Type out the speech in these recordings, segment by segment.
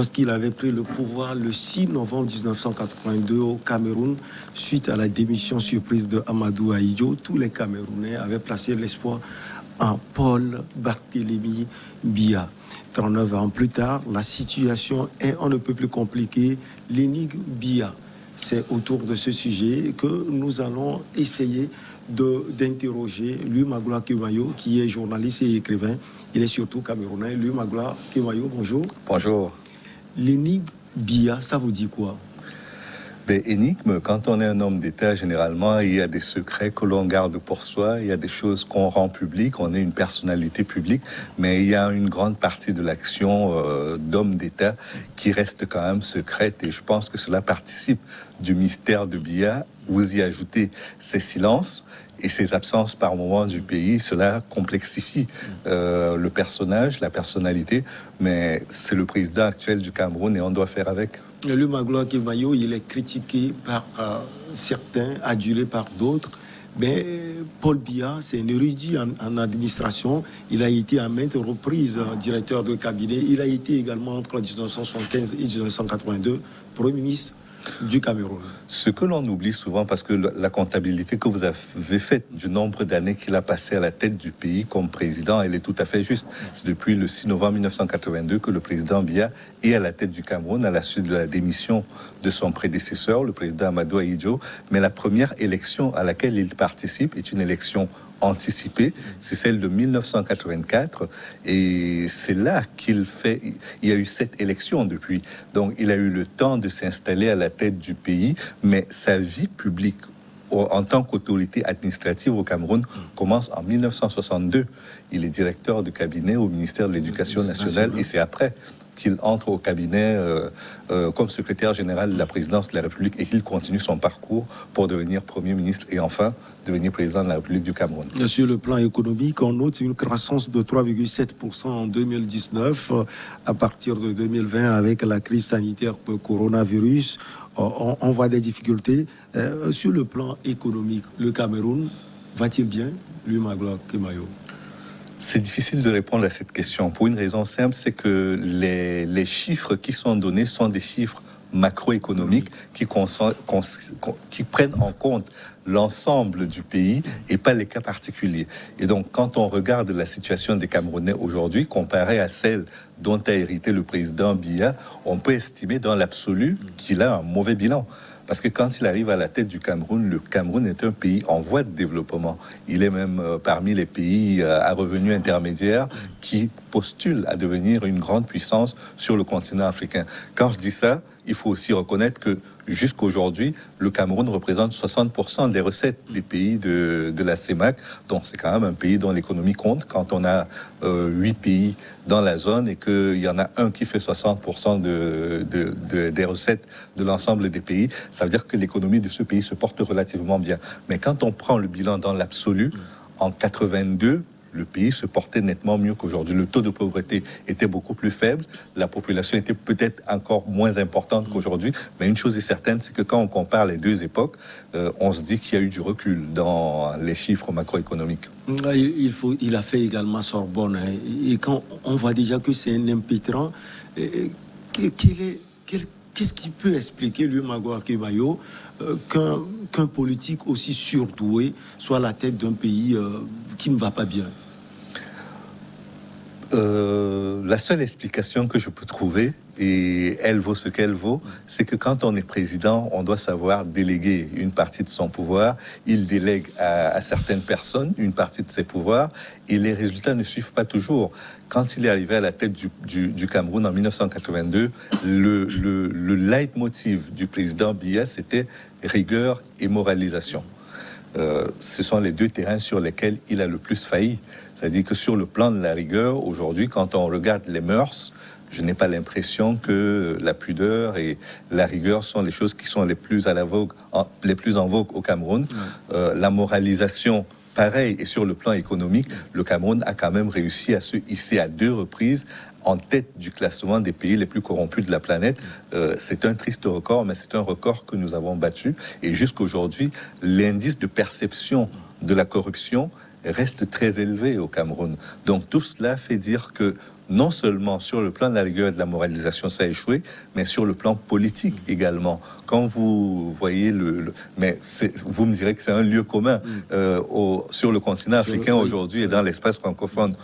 lorsqu'il avait pris le pouvoir le 6 novembre 1982 au Cameroun, suite à la démission surprise de Amadou Ahidjo, tous les Camerounais avaient placé l'espoir en Paul Barthélémy Biya. 39 ans plus tard, la situation est on ne peut plus compliquée. L'énigme Biya, c'est autour de ce sujet que nous allons essayer d'interroger Louis Magloire Kemayo, qui est journaliste et écrivain. Il est surtout camerounais. Louis Magloire Kemayo, bonjour. Bonjour. L'énigme Biya, ça vous dit quoi? Énigme, quand on est un homme d'État, généralement, il y a des secrets que l'on garde pour soi, il y a des choses qu'on rend publiques, on est une personnalité publique, mais il y a une grande partie de l'action d'homme d'État qui reste quand même secrète, et je pense que cela participe du mystère de Biya. Vous y ajoutez ces silences et ces absences par moment du pays, cela complexifie le personnage, la personnalité, mais c'est le président actuel du Cameroun et on doit faire avec. Louis Magloire Kemayo, il est critiqué par certains, adulé par d'autres. Mais Paul Biya, c'est un érudit en administration. Il a été à maintes reprises directeur de cabinet. Il a été également entre 1975 et 1982 Premier ministre du Cameroun. Ce que l'on oublie souvent, parce que la comptabilité que vous avez faite du nombre d'années qu'il a passé à la tête du pays comme président, elle est tout à fait juste. C'est depuis le 6 novembre 1982 que le président Biya est à la tête du Cameroun à la suite de la démission de son prédécesseur, le président Amadou Ahidjo. Mais la première élection à laquelle il participe est une élection anticipée, c'est celle de 1984, et c'est là il y a eu 7 élections depuis. Donc il a eu le temps de s'installer à la tête du pays, mais sa vie publique en tant qu'autorité administrative au Cameroun commence en 1962. Il est directeur de cabinet au ministère de l'Éducation nationale, et c'est après qu'il entre au cabinet comme secrétaire général de la présidence de la République et qu'il continue son parcours pour devenir Premier ministre et enfin devenir président de la République du Cameroun. Sur le plan économique, on note une croissance de 3,7% en 2019. À partir de 2020, avec la crise sanitaire de coronavirus, on voit des difficultés. Sur le plan économique, le Cameroun va-t-il bien, Louis Magloire Kemayo? C'est difficile de répondre à cette question pour une raison simple, c'est que les chiffres qui sont donnés sont des chiffres macroéconomiques qui prennent en compte l'ensemble du pays et pas les cas particuliers. Et donc, quand on regarde la situation des Camerounais aujourd'hui, comparée à celle dont a hérité le président Biya, on peut estimer dans l'absolu qu'il a un mauvais bilan. Parce que quand il arrive à la tête du Cameroun, le Cameroun est un pays en voie de développement. Il est même parmi les pays à revenus intermédiaires qui postulent à devenir une grande puissance sur le continent africain. Quand je dis ça, il faut aussi reconnaître que jusqu'à aujourd'hui, le Cameroun représente 60% des recettes des pays de la CEMAC. Donc c'est quand même un pays dont l'économie compte. Quand on a 8 pays dans la zone et qu'il y en a un qui fait 60% des recettes de l'ensemble des pays, ça veut dire que l'économie de ce pays se porte relativement bien. Mais quand on prend le bilan dans l'absolu, en 82, le pays se portait nettement mieux qu'aujourd'hui. Le taux de pauvreté était beaucoup plus faible, la population était peut-être encore moins importante qu'aujourd'hui, mais une chose est certaine, c'est que quand on compare les deux époques, on se dit qu'il y a eu du recul dans les chiffres macroéconomiques. Il a fait également Sorbonne, hein, et quand on voit déjà que c'est un impétrant, qu'est-ce qui peut expliquer, Louis Magloire Kemayo, qu'un politique aussi surdoué soit à la tête d'un pays qui ne va pas bien? La seule explication que je peux trouver, et elle vaut ce qu'elle vaut, c'est que quand on est président, on doit savoir déléguer une partie de son pouvoir. Il délègue à certaines personnes une partie de ses pouvoirs et les résultats ne suivent pas toujours. Quand il est arrivé à la tête du Cameroun en 1982, le leitmotiv du président Biya, c'était rigueur et moralisation. Ce sont les deux terrains sur lesquels il a le plus failli. C'est-à-dire que sur le plan de la rigueur, aujourd'hui, quand on regarde les mœurs, je n'ai pas l'impression que la pudeur et la rigueur sont les choses qui sont les plus en vogue au Cameroun. La moralisation, pareil, et sur le plan économique, le Cameroun a quand même réussi à se hisser à 2 reprises en tête du classement des pays les plus corrompus de la planète. C'est un triste record, mais c'est un record que nous avons battu. Et jusqu'aujourd'hui, l'indice de perception de la corruption reste très élevé au Cameroun. Donc tout cela fait dire que non seulement sur le plan de la rigueur et de la moralisation, ça a échoué, mais sur le plan politique également. Quand vous voyez mais vous me direz que c'est un lieu commun sur le continent africain aujourd'hui et dans l'espace francophone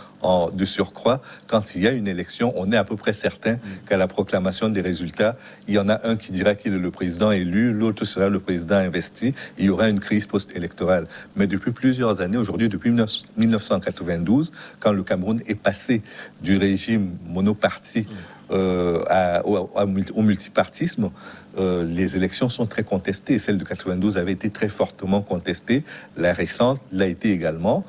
de surcroît. Quand il y a une élection, on est à peu près certain qu'à la proclamation des résultats, il y en a un qui dira qu'il est le président élu, l'autre sera le président investi. Il y aura une crise post-électorale. Mais depuis plusieurs années, aujourd'hui, depuis 1992, quand le Cameroun est passé du régime monoparti au multipartisme, les élections sont très contestées. Celle de 92 avait été très fortement contestée. La récente l'a été également,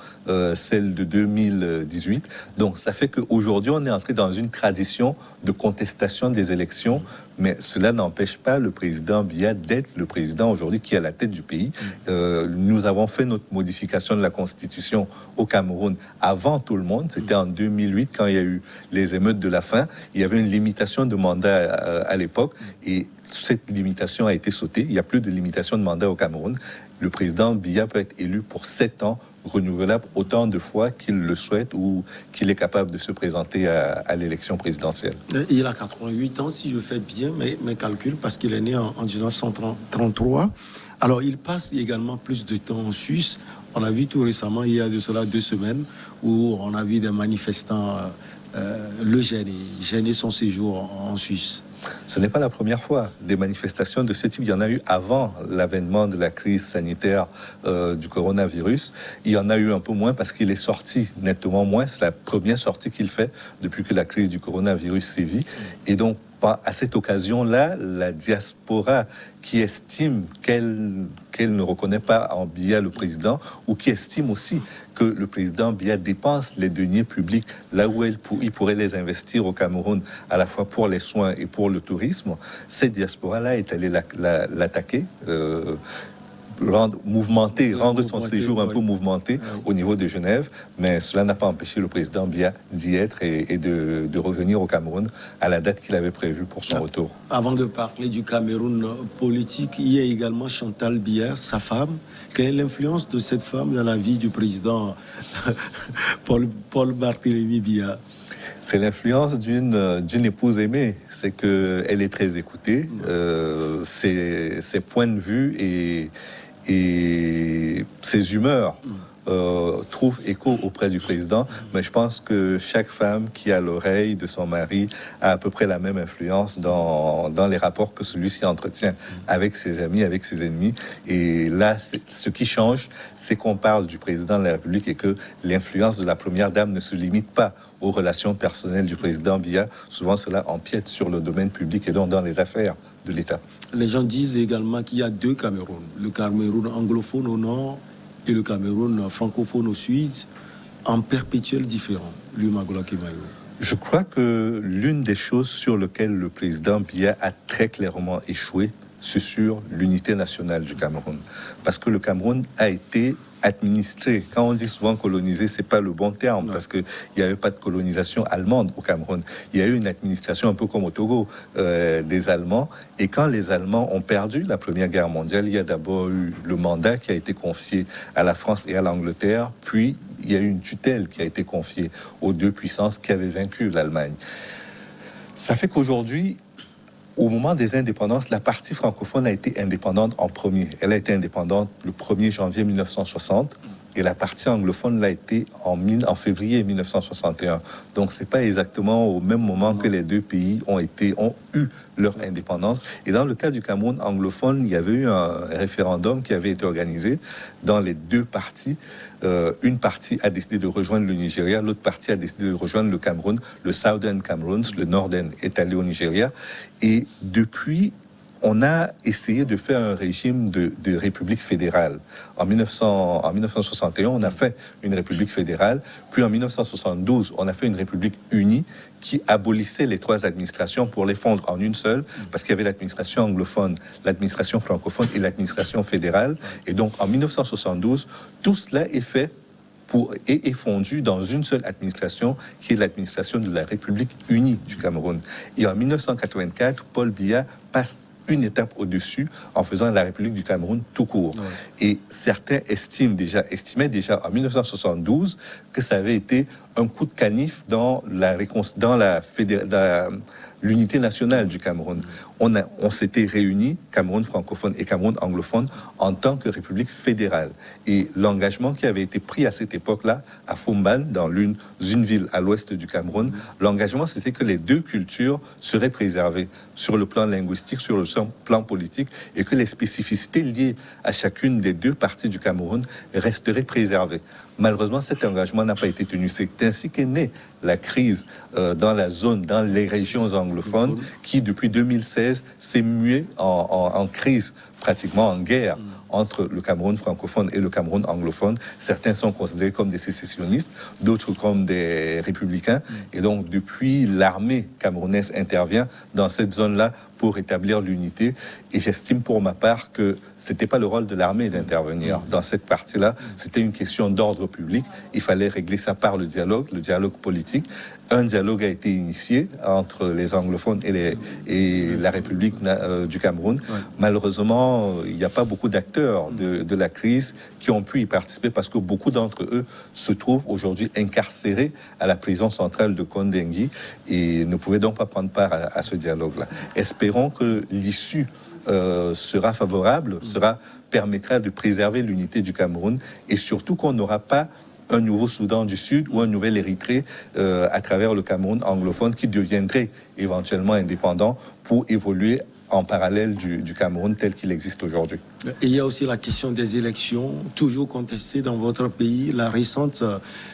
celle de 2018. Donc ça fait qu'aujourd'hui, on est entré dans une tradition de contestation des élections, mais cela n'empêche pas le président Biya d'être le président aujourd'hui qui est à la tête du pays. Nous avons fait notre modification de la Constitution au Cameroun avant tout le monde. C'était en 2008 quand il y a eu les émeutes de la faim. Il y avait une limitation de mandat à l'époque et cette limitation a été sautée. Il n'y a plus de limitation de mandat au Cameroun. Le président Biya peut être élu pour 7 ans, renouvelable autant de fois qu'il le souhaite ou qu'il est capable de se présenter à l'élection présidentielle. Il a 88 ans, si je fais bien mes calculs, parce qu'il est né en 1933. Alors, il passe également plus de temps en Suisse. On a vu tout récemment, il y a de cela 2 semaines, où on a vu des manifestants le gêner son séjour en Suisse. Ce n'est pas la première fois. Des manifestations de ce type, il y en a eu avant l'avènement de la crise sanitaire du coronavirus. Il y en a eu un peu moins parce qu'il est sorti nettement moins. C'est la première sortie qu'il fait depuis que la crise du coronavirus sévit. Et donc, à cette occasion-là, la diaspora qui estime qu'elle ne reconnaît pas en Biya le président, ou qui estime aussi que le président Biya dépense les deniers publics là où il pourrait les investir au Cameroun, à la fois pour les soins et pour le tourisme, cette diaspora-là est allée l'attaquer, rendre son séjour un peu mouvementé au niveau de Genève, mais cela n'a pas empêché le président Biya d'y être et de revenir au Cameroun à la date qu'il avait prévue pour son retour. Avant de parler du Cameroun politique, il y a également Chantal Biya, sa femme. Quelle est l'influence de cette femme dans la vie du président Paul Barthélémy Biya? C'est l'influence d'une épouse aimée. C'est qu'elle est très écoutée. Ses points de vue et ses humeurs trouvent écho auprès du président. Mais je pense que chaque femme qui a l'oreille de son mari a à peu près la même influence dans les rapports que celui-ci entretient avec ses amis, avec ses ennemis. Et là, ce qui change, c'est qu'on parle du président de la République et que l'influence de la première dame ne se limite pas aux relations personnelles du président Biya. Souvent, cela empiète sur le domaine public et donc dans les affaires de l'État. Les gens disent également qu'il y a 2 Camerouns. Le Cameroun anglophone au nord et le Cameroun francophone au sud, en perpétuel différent. Je crois que l'une des choses sur lesquelles le président Biya a très clairement échoué, c'est sur l'unité nationale du Cameroun. Parce que le Cameroun a été administré. Quand on dit souvent colonisé, c'est pas le bon terme, parce qu'il n'y avait pas de colonisation allemande au Cameroun. Il y a eu une administration un peu comme au Togo des Allemands. Et quand les Allemands ont perdu la Première Guerre mondiale, il y a d'abord eu le mandat qui a été confié à la France et à l'Angleterre, puis il y a eu une tutelle qui a été confiée aux 2 puissances qui avaient vaincu l'Allemagne. Ça fait qu'aujourd'hui, au moment des indépendances, la partie francophone a été indépendante en premier. Elle a été indépendante le 1er janvier 1960 et la partie anglophone l'a été en février 1961. Donc, c'est pas exactement au même moment que les 2 pays ont eu leur indépendance. Et dans le cas du Cameroun anglophone, il y avait eu un référendum qui avait été organisé dans les 2 parties. Une partie a décidé de rejoindre le Nigeria, l'autre partie a décidé de rejoindre le Cameroun. Le Southern Cameroun, le Northern, est allé au Nigeria. Et depuis, on a essayé de faire un régime de république fédérale. En 1961, on a fait une république fédérale. Puis en 1972, on a fait une république unie qui abolissait les 3 administrations pour les fondre en une seule, parce qu'il y avait l'administration anglophone, l'administration francophone et l'administration fédérale. Et donc, en 1972, tout cela est fait est fondu dans une seule administration, qui est l'administration de la République unie du Cameroun. Et en 1984, Paul Biya passe une étape au-dessus en faisant la République du Cameroun tout court. Ouais. Et certains estimaient déjà en 1972 que ça avait été un coup de canif dans l'unité nationale du Cameroun. On s'était réunis, Cameroun francophone et Cameroun anglophone, en tant que République fédérale. Et l'engagement qui avait été pris à cette époque-là, à Fumban, dans une ville à l'ouest du Cameroun, l'engagement c'était que les deux cultures seraient préservées sur le plan linguistique, sur le plan politique, et que les spécificités liées à chacune des deux parties du Cameroun resteraient préservées. Malheureusement, cet engagement n'a pas été tenu. C'est ainsi qu'est née la crise dans la zone, dans les régions anglophones, qui depuis 2016 s'est muée en crise, pratiquement en guerre entre le Cameroun francophone et le Cameroun anglophone. Certains sont considérés comme des sécessionnistes, d'autres comme des républicains. Et donc, depuis, l'armée camerounaise intervient dans cette zone-là pour établir l'unité. Et j'estime pour ma part que c'était pas le rôle de l'armée d'intervenir dans cette partie-là. C'était une question d'ordre public. Il fallait régler ça par le dialogue politique. Un dialogue a été initié entre les anglophones et la République du Cameroun. Ouais. Malheureusement, il n'y a pas beaucoup d'acteurs de la crise qui ont pu y participer parce que beaucoup d'entre eux se trouvent aujourd'hui incarcérés à la prison centrale de Kondengui et ne pouvaient donc pas prendre part à ce dialogue-là. Espérons que l'issue sera favorable, permettra de préserver l'unité du Cameroun et surtout qu'on n'aura pas un nouveau Soudan du Sud ou un nouvel Érythrée à travers le Cameroun anglophone qui deviendrait éventuellement indépendant pour évoluer en parallèle du Cameroun tel qu'il existe aujourd'hui. Et il y a aussi la question des élections, toujours contestées dans votre pays. La récente,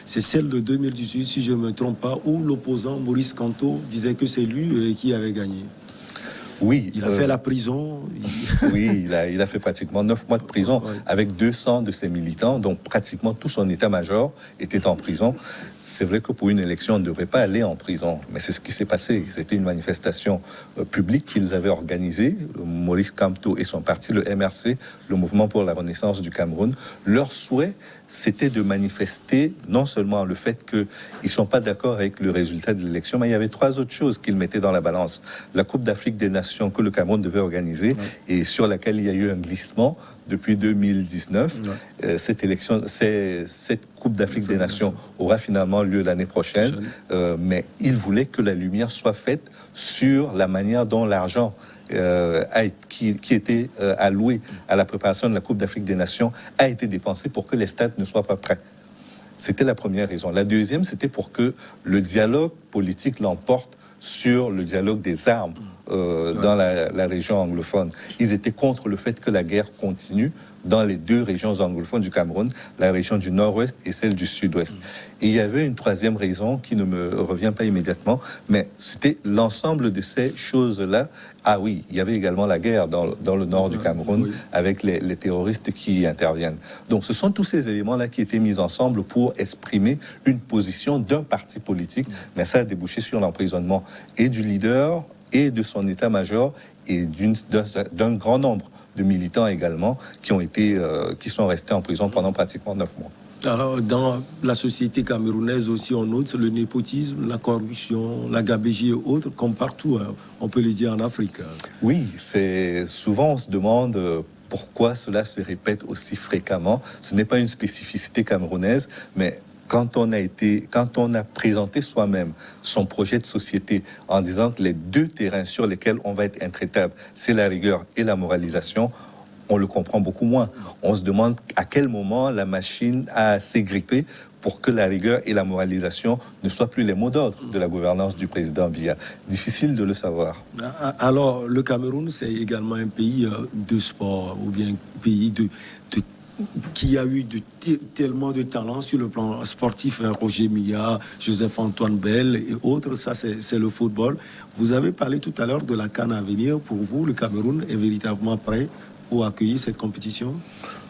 c'est celle de 2018, si je ne me trompe pas, où l'opposant Maurice Kamto disait que c'est lui qui avait gagné. Oui. Il a fait la prison. Oui, il a fait pratiquement 9 mois de prison avec 200 de ses militants, donc pratiquement tout son état-major était en prison. C'est vrai que pour une élection, on ne devrait pas aller en prison, mais c'est ce qui s'est passé. C'était une manifestation publique qu'ils avaient organisée, Maurice Kamto et son parti, le MRC, le Mouvement pour la Renaissance du Cameroun. Leur souhait, c'était de manifester non seulement le fait qu'ils ne sont pas d'accord avec le résultat de l'élection, mais il y avait 3 autres choses qu'ils mettaient dans la balance. La Coupe d'Afrique des Nations que le Cameroun devait organiser et sur laquelle il y a eu un glissement depuis 2019. Cette Coupe d'Afrique des Nations aura finalement lieu l'année prochaine, mais ils voulaient que la lumière soit faite sur la manière dont l'argent qui était alloué à la préparation de la Coupe d'Afrique des Nations a été dépensé pour que les stades ne soient pas prêts. C'était la première raison. La deuxième, c'était pour que le dialogue politique l'emporte sur le dialogue des armes dans la région anglophone. Ils étaient contre le fait que la guerre continue dans les 2 régions anglophones du Cameroun, la région du nord-ouest et celle du sud-ouest. Et il y avait une 3e raison qui ne me revient pas immédiatement, mais c'était l'ensemble de ces choses-là. Ah oui, il y avait également la guerre dans le nord du Cameroun avec les terroristes qui y interviennent. Donc ce sont tous ces éléments-là qui étaient mis ensemble pour exprimer une position d'un parti politique, mais ça a débouché sur l'emprisonnement et du leader et de son état-major et d'un grand nombre de militants également qui sont restés en prison pendant pratiquement 9 mois. Alors, dans la société camerounaise aussi, on note le népotisme, la corruption, la gabégie et autres, comme partout, hein, on peut le dire en Afrique. Oui, c'est souvent on se demande pourquoi cela se répète aussi fréquemment. Ce n'est pas une spécificité camerounaise, mais quand on a présenté soi-même son projet de société en disant que les 2 terrains sur lesquels on va être intraitable, c'est la rigueur et la moralisation, on le comprend beaucoup moins. On se demande à quel moment la machine a assez grippé pour que la rigueur et la moralisation ne soient plus les mots d'ordre de la gouvernance du président Biya. Difficile de le savoir. Alors, le Cameroun, c'est également un pays de sport, ou bien un pays qui a eu tellement de talent sur le plan sportif, Roger Milla, Joseph-Antoine Bell et autres, ça c'est le football. Vous avez parlé tout à l'heure de la CAN à venir. Pour vous, le Cameroun est véritablement prêt pour accueillir cette compétition?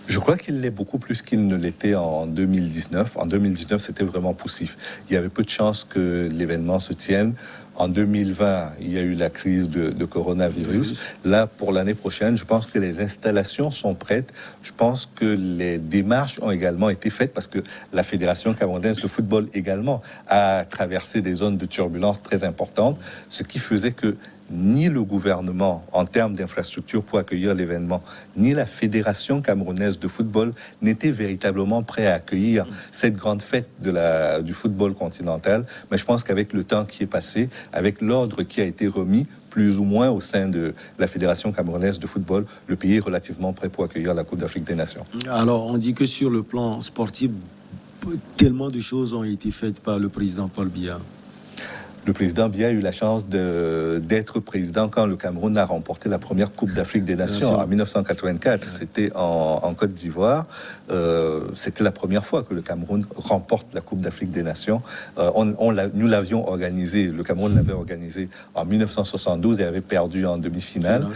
Je crois qu'il l'est beaucoup plus qu'il ne l'était en 2019. En 2019, c'était vraiment poussif. Il y avait peu de chances que l'événement se tienne. En 2020, il y a eu la crise de coronavirus. Là, pour l'année prochaine, je pense que les installations sont prêtes. Je pense que les démarches ont également été faites parce que la Fédération camerounaise de football également a traversé des zones de turbulence très importantes, ce qui faisait que ni le gouvernement, en termes d'infrastructures pour accueillir l'événement, ni la Fédération camerounaise de football n'étaient véritablement prêts à accueillir cette grande fête du football continental. Mais je pense qu'avec le temps qui est passé, avec l'ordre qui a été remis, plus ou moins au sein de la Fédération camerounaise de football, le pays est relativement prêt pour accueillir la Coupe d'Afrique des Nations. Alors, on dit que sur le plan sportif, tellement de choses ont été faites par le président Paul Biya. Le président Biya a eu la chance d'être président quand le Cameroun a remporté la première Coupe d'Afrique des Nations en 1984. C'était en Côte d'Ivoire. C'était la première fois que le Cameroun remporte la Coupe d'Afrique des Nations. Nous l'avions organisé, le Cameroun l'avait organisé en 1972 et avait perdu en demi-finale.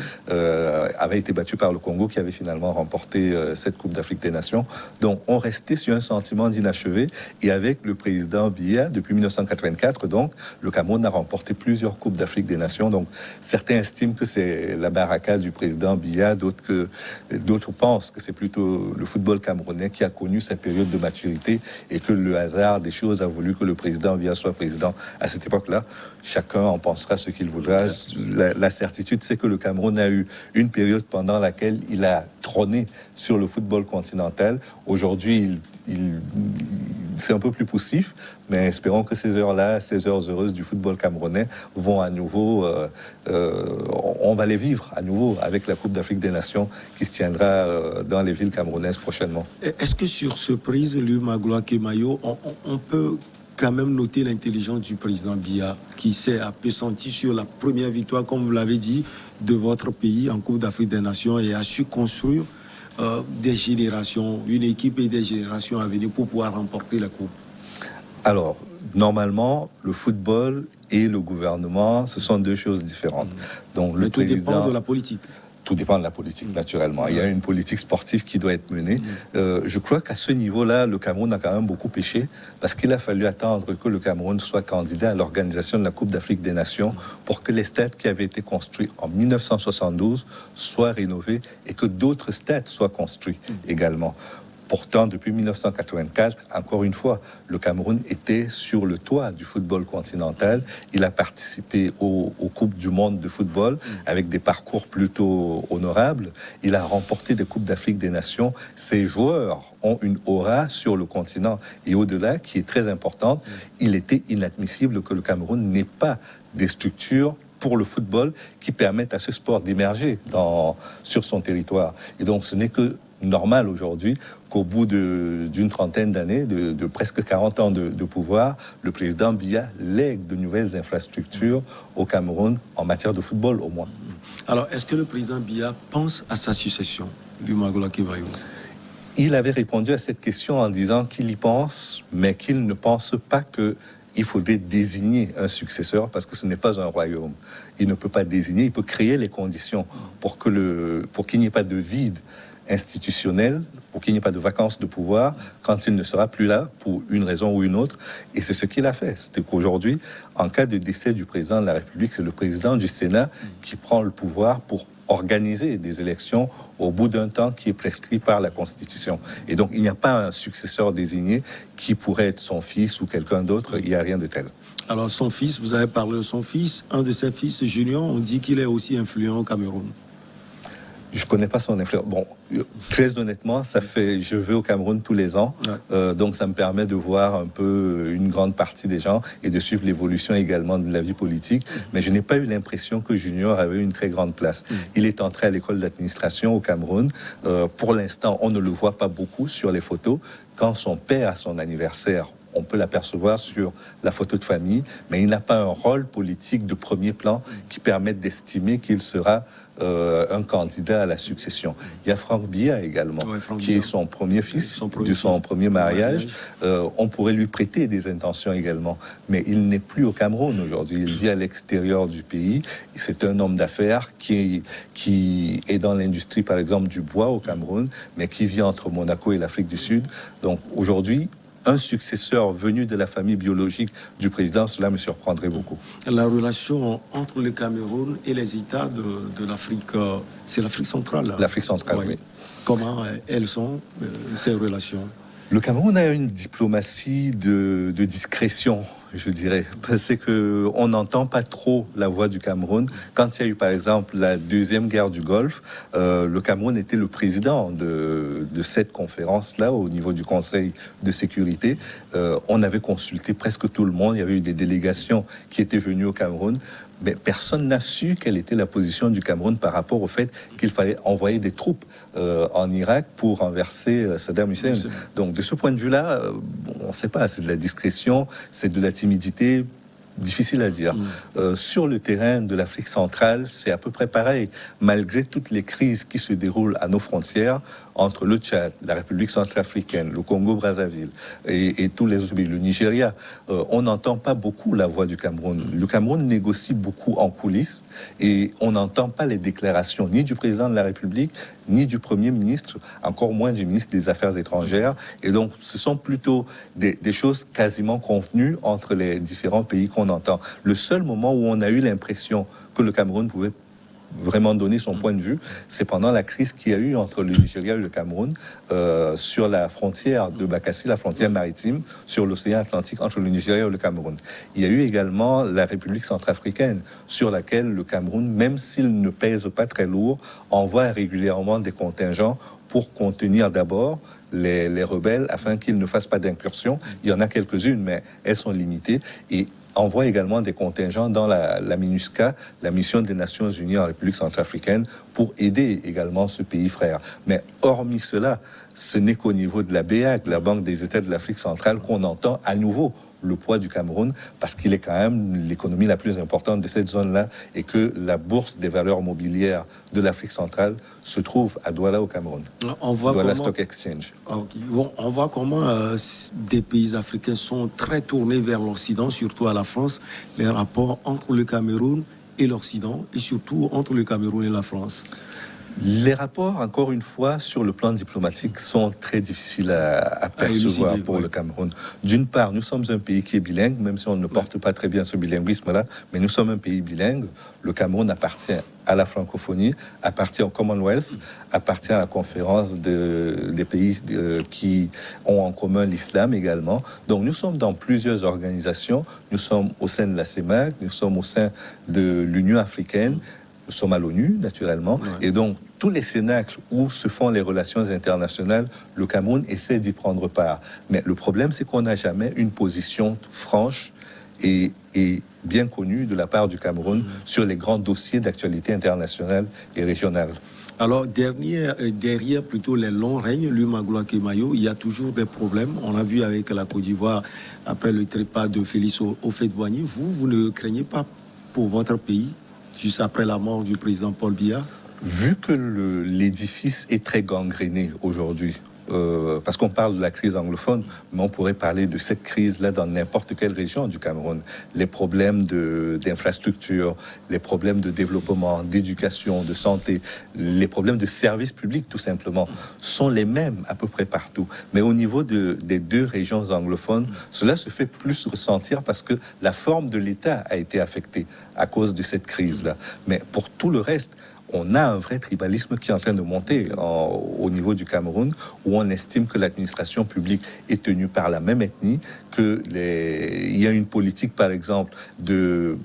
Avait été battu par le Congo qui avait finalement remporté cette Coupe d'Afrique des Nations. Donc on restait sur un sentiment d'inachevé. Et avec le président Biya, depuis 1984, donc, le Cameroun a remporté plusieurs Coupes d'Afrique des Nations. Donc, certains estiment que c'est la baraka du président Biya, d'autres pensent que c'est plutôt le football camerounais qui a connu sa période de maturité et que le hasard des choses a voulu que le président Biya soit président à cette époque-là. Chacun en pensera ce qu'il voudra. La certitude, c'est que le Cameroun a eu une période pendant laquelle il a trôné sur le football continental. Aujourd'hui, c'est un peu plus poussif, mais espérons que ces heures-là, ces heures heureuses du football camerounais vont à nouveau, on va les vivre à nouveau avec la Coupe d'Afrique des Nations qui se tiendra dans les villes camerounaises prochainement. Est-ce que sur ce prise, Louis Magloire Kemayo, on peut quand même noter l'intelligence du président Biya qui s'est appesanti sur la première victoire, comme vous l'avez dit, de votre pays en Coupe d'Afrique des Nations et a su construire des générations, une équipe et des générations à venir pour pouvoir remporter la Coupe? Alors, normalement, le football et le gouvernement, ce sont deux choses différentes. Donc, mais tout dépend de la politique. Tout dépend de la politique, naturellement. Il y a une politique sportive qui doit être menée. Je crois qu'à ce niveau-là, le Cameroun a quand même beaucoup péché parce qu'il a fallu attendre que le Cameroun soit candidat à l'organisation de la Coupe d'Afrique des Nations pour que les stades qui avaient été construits en 1972 soient rénovés et que d'autres stades soient construits également. Pourtant, depuis 1984, encore une fois, le Cameroun était sur le toit du football continental. Il a participé aux Coupes du monde de football avec des parcours plutôt honorables. Il a remporté des Coupes d'Afrique des Nations. Ses joueurs ont une aura sur le continent et au-delà qui est très importante. Il était inadmissible que le Cameroun n'ait pas des structures pour le football qui permettent à ce sport d'émerger sur son territoire. Et donc, ce n'est que normal aujourd'hui qu'au bout d'une trentaine d'années, de presque 40 ans de pouvoir, le président Biya lègue de nouvelles infrastructures au Cameroun en matière de football au moins. Alors, est-ce que le président Biya pense à sa succession, Louis Magloire Kemayo? Il avait répondu à cette question en disant qu'il y pense, mais qu'il ne pense pas qu'il faudrait désigner un successeur parce que ce n'est pas un royaume. Il ne peut pas désigner, il peut créer les conditions pour qu'il n'y ait pas de vide institutionnel, pour qu'il n'y ait pas de vacances de pouvoir quand il ne sera plus là pour une raison ou une autre. Et c'est ce qu'il a fait. C'est qu'aujourd'hui, en cas de décès du président de la République, c'est le président du Sénat qui prend le pouvoir pour organiser des élections au bout d'un temps qui est prescrit par la Constitution. Et donc, il n'y a pas un successeur désigné qui pourrait être son fils ou quelqu'un d'autre. Il n'y a rien de tel. Alors, son fils, vous avez parlé de son fils. Un de ses fils, Junior, on dit qu'il est aussi influent au Cameroun. Je connais pas son influence. Bon, très honnêtement, je vais au Cameroun tous les ans, donc ça me permet de voir un peu une grande partie des gens et de suivre l'évolution également de la vie politique. Mais je n'ai pas eu l'impression que Junior avait une très grande place. Il est entré à l'école d'administration au Cameroun. Pour l'instant, on ne le voit pas beaucoup sur les photos. Quand son père a son anniversaire, on peut l'apercevoir sur la photo de famille, mais il n'a pas un rôle politique de premier plan qui permette d'estimer qu'il sera un candidat à la succession. Il y a Franck Biya également, qui est son premier fils, de son premier mariage. On pourrait lui prêter des intentions également, mais il n'est plus au Cameroun aujourd'hui. Il vit à l'extérieur du pays. C'est un homme d'affaires qui est dans l'industrie, par exemple, du bois au Cameroun, mais qui vit entre Monaco et l'Afrique du Sud. Donc aujourd'hui, un successeur venu de la famille biologique du président, cela me surprendrait beaucoup. La relation entre le Cameroun et les États de l'Afrique, c'est l'Afrique centrale. L'Afrique centrale, oui. Comment elles sont, ces relations? Le Cameroun a une diplomatie de discrétion, je dirais, parce qu'on n'entend pas trop la voix du Cameroun. Quand il y a eu, par exemple, la deuxième guerre du Golfe, le Cameroun était le président de cette conférence-là, au niveau du Conseil de sécurité. On avait consulté presque tout le monde, il y avait eu des délégations qui étaient venues au Cameroun. Mais personne n'a su quelle était la position du Cameroun par rapport au fait qu'il fallait envoyer des troupes en Irak pour renverser Saddam Hussein. Donc de ce point de vue-là, on ne sait pas, c'est de la discrétion, c'est de la timidité, difficile à dire. Sur le terrain de l'Afrique centrale, c'est à peu près pareil. Malgré toutes les crises qui se déroulent à nos frontières, entre le Tchad, la République centrafricaine, le Congo-Brazzaville et tous les autres pays, le Nigeria, on n'entend pas beaucoup la voix du Cameroun. Le Cameroun négocie beaucoup en coulisses et on n'entend pas les déclarations ni du président de la République, ni du Premier ministre, encore moins du ministre des Affaires étrangères. Et donc, ce sont plutôt des choses quasiment convenues entre les différents pays qu'on entend. Le seul moment où on a eu l'impression que le Cameroun pouvait vraiment donner son point de vue, c'est pendant la crise qu'il y a eu entre le Nigeria et le Cameroun sur la frontière de Bakassi, la frontière maritime, sur l'océan Atlantique entre le Nigeria et le Cameroun. Il y a eu également la République centrafricaine, sur laquelle le Cameroun, même s'il ne pèse pas très lourd, envoie régulièrement des contingents pour contenir d'abord les rebelles afin qu'ils ne fassent pas d'incursion. Il y en a quelques-unes, mais elles sont limitées. Et envoie également des contingents dans la MINUSCA, la mission des Nations Unies en République centrafricaine, pour aider également ce pays frère. Mais hormis cela, ce n'est qu'au niveau de la BEAC, la Banque des États de l'Afrique centrale, qu'on entend à nouveau le poids du Cameroun, parce qu'il est quand même l'économie la plus importante de cette zone-là et que la bourse des valeurs mobilières de l'Afrique centrale se trouve à Douala au Cameroun. On voit Douala comment... Stock Exchange. Okay. Bon, on voit comment des pays africains sont très tournés vers l'Occident, surtout à la France, les rapports entre le Cameroun et l'Occident, et surtout entre le Cameroun et la France. Les rapports, encore une fois, sur le plan diplomatique, sont très difficiles à percevoir pour le Cameroun. D'une part, nous sommes un pays qui est bilingue, même si on ne porte pas très bien ce bilinguisme-là, mais nous sommes un pays bilingue. Le Cameroun appartient à la francophonie, appartient au Commonwealth, appartient à la conférence des pays qui ont en commun l'islam également. Donc nous sommes dans plusieurs organisations. Nous sommes au sein de la CEMAC, nous sommes au sein de l'Union africaine, nous sommes à l'ONU, naturellement. Et donc, tous les cénacles où se font les relations internationales, le Cameroun essaie d'y prendre part. Mais le problème, c'est qu'on n'a jamais une position franche et bien connue de la part du Cameroun sur les grands dossiers d'actualité internationale et régionale. Alors, derrière plutôt les longs règnes, l'Umagloa Kemayo, il y a toujours des problèmes. On l'a vu avec la Côte d'Ivoire, après le trépas de Félix Houphouët-Boigny. Vous ne craignez pas pour votre pays, juste après la mort du président Paul Biya? Vu que l'édifice est très gangréné aujourd'hui, parce qu'on parle de la crise anglophone, mais on pourrait parler de cette crise-là dans n'importe quelle région du Cameroun. Les problèmes d'infrastructure, les problèmes de développement, d'éducation, de santé, les problèmes de services publics, tout simplement, sont les mêmes à peu près partout. Mais au niveau des deux régions anglophones, cela se fait plus ressentir parce que la forme de l'État a été affectée à cause de cette crise-là. Mais pour tout le reste, on a un vrai tribalisme qui est en train de monter au niveau du Cameroun, où on estime que l'administration publique est tenue par la même ethnie, il y a une politique, par exemple,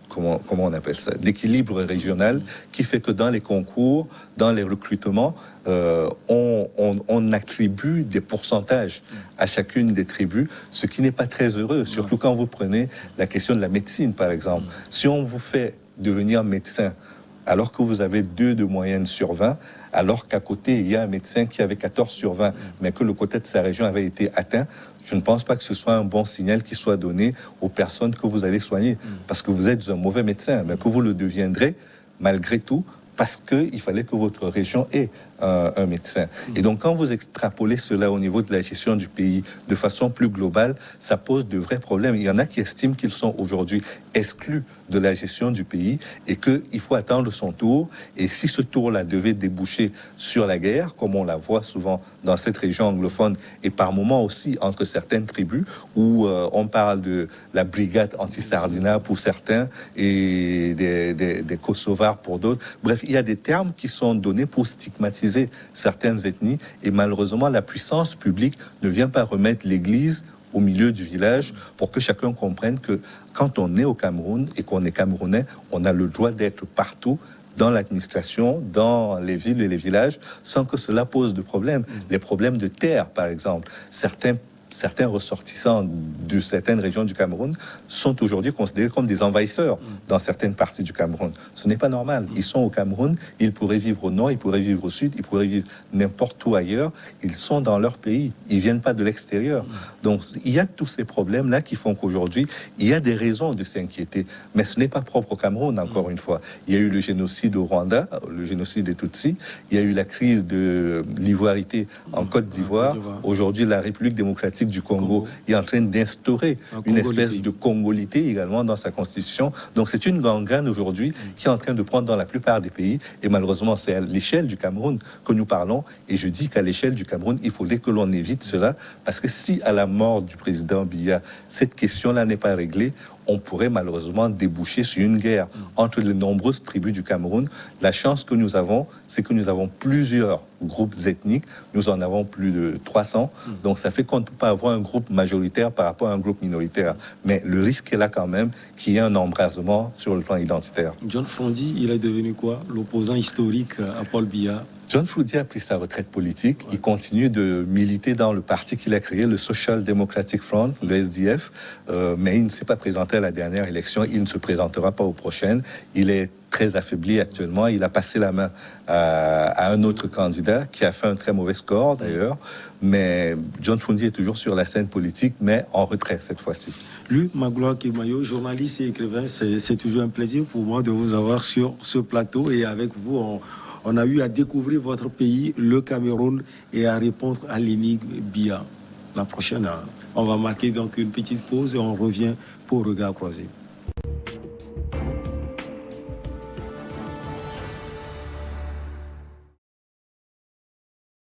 comment on appelle ça, d'équilibre régional, qui fait que dans les concours, dans les recrutements, on attribue des pourcentages à chacune des tribus, ce qui n'est pas très heureux, surtout quand vous prenez la question de la médecine, par exemple. Si on vous fait devenir médecin, alors que vous avez 2 de moyenne sur 20, alors qu'à côté, il y a un médecin qui avait 14 sur 20, mais que le quota de sa région avait été atteint, je ne pense pas que ce soit un bon signal qui soit donné aux personnes que vous allez soigner, parce que vous êtes un mauvais médecin, mais que vous le deviendrez malgré tout, parce qu'il fallait que votre région ait un médecin. Et donc, quand vous extrapolez cela au niveau de la gestion du pays de façon plus globale, ça pose de vrais problèmes. Il y en a qui estiment qu'ils sont aujourd'hui exclus de la gestion du pays et qu'il faut attendre son tour. Et si ce tour-là devait déboucher sur la guerre, comme on la voit souvent dans cette région anglophone et par moments aussi entre certaines tribus, où on parle de la brigade anti-Sardina pour certains et des Kosovars pour d'autres. Bref, il y a des termes qui sont donnés pour stigmatiser certaines ethnies et malheureusement, la puissance publique ne vient pas remettre l'église au milieu du village pour que chacun comprenne que quand on est au Cameroun et qu'on est Camerounais, on a le droit d'être partout dans l'administration, dans les villes et les villages, sans que cela pose de problèmes. Les problèmes de terre, par exemple. Certains ressortissants de certaines régions du Cameroun sont aujourd'hui considérés comme des envahisseurs dans certaines parties du Cameroun. Ce n'est pas normal. Ils sont au Cameroun, ils pourraient vivre au nord, ils pourraient vivre au sud, ils pourraient vivre n'importe où ailleurs. Ils sont dans leur pays. Ils viennent pas de l'extérieur. Donc, il y a tous ces problèmes-là qui font qu'aujourd'hui, il y a des raisons de s'inquiéter. Mais ce n'est pas propre au Cameroun, encore une fois. Il y a eu le génocide au Rwanda, le génocide des Tutsis. Il y a eu la crise de l'ivoirité en Côte d'Ivoire. Aujourd'hui, la République démocratique du Congo est en train d'instaurer une espèce de congolité également dans sa constitution. Donc c'est une gangrène aujourd'hui qui est en train de prendre dans la plupart des pays et malheureusement c'est à l'échelle du Cameroun que nous parlons et je dis qu'à l'échelle du Cameroun il faudrait que l'on évite cela parce que si à la mort du président Biya cette question-là n'est pas réglée, on pourrait malheureusement déboucher sur une guerre entre les nombreuses tribus du Cameroun. La chance que nous avons, c'est que nous avons plusieurs groupes ethniques. Nous en avons plus de 300. Donc, ça fait qu'on ne peut pas avoir un groupe majoritaire par rapport à un groupe minoritaire. Mais le risque est là quand même qu'il y ait un embrasement sur le plan identitaire. John Frondi, il est devenu quoi? L'opposant historique à Paul Biya. John Frondi a pris sa retraite politique. Il continue de militer dans le parti qu'il a créé, le Social Democratic Front, le SDF, mais il ne s'est pas présenté à la dernière élection. Il ne se présentera pas aux prochaines. Il est très affaibli actuellement. Il a passé la main à un autre candidat qui a fait un très mauvais score d'ailleurs. Mais John Frondi est toujours sur la scène politique, mais en retrait cette fois-ci. Lui, Magloire Kimayo, journaliste et écrivain, c'est toujours un plaisir pour moi de vous avoir sur ce plateau et avec vous, on a eu à découvrir votre pays, le Cameroun, et à répondre à l'énigme Biya. La prochaine, on va marquer donc une petite pause et on revient pour Regard Croisé.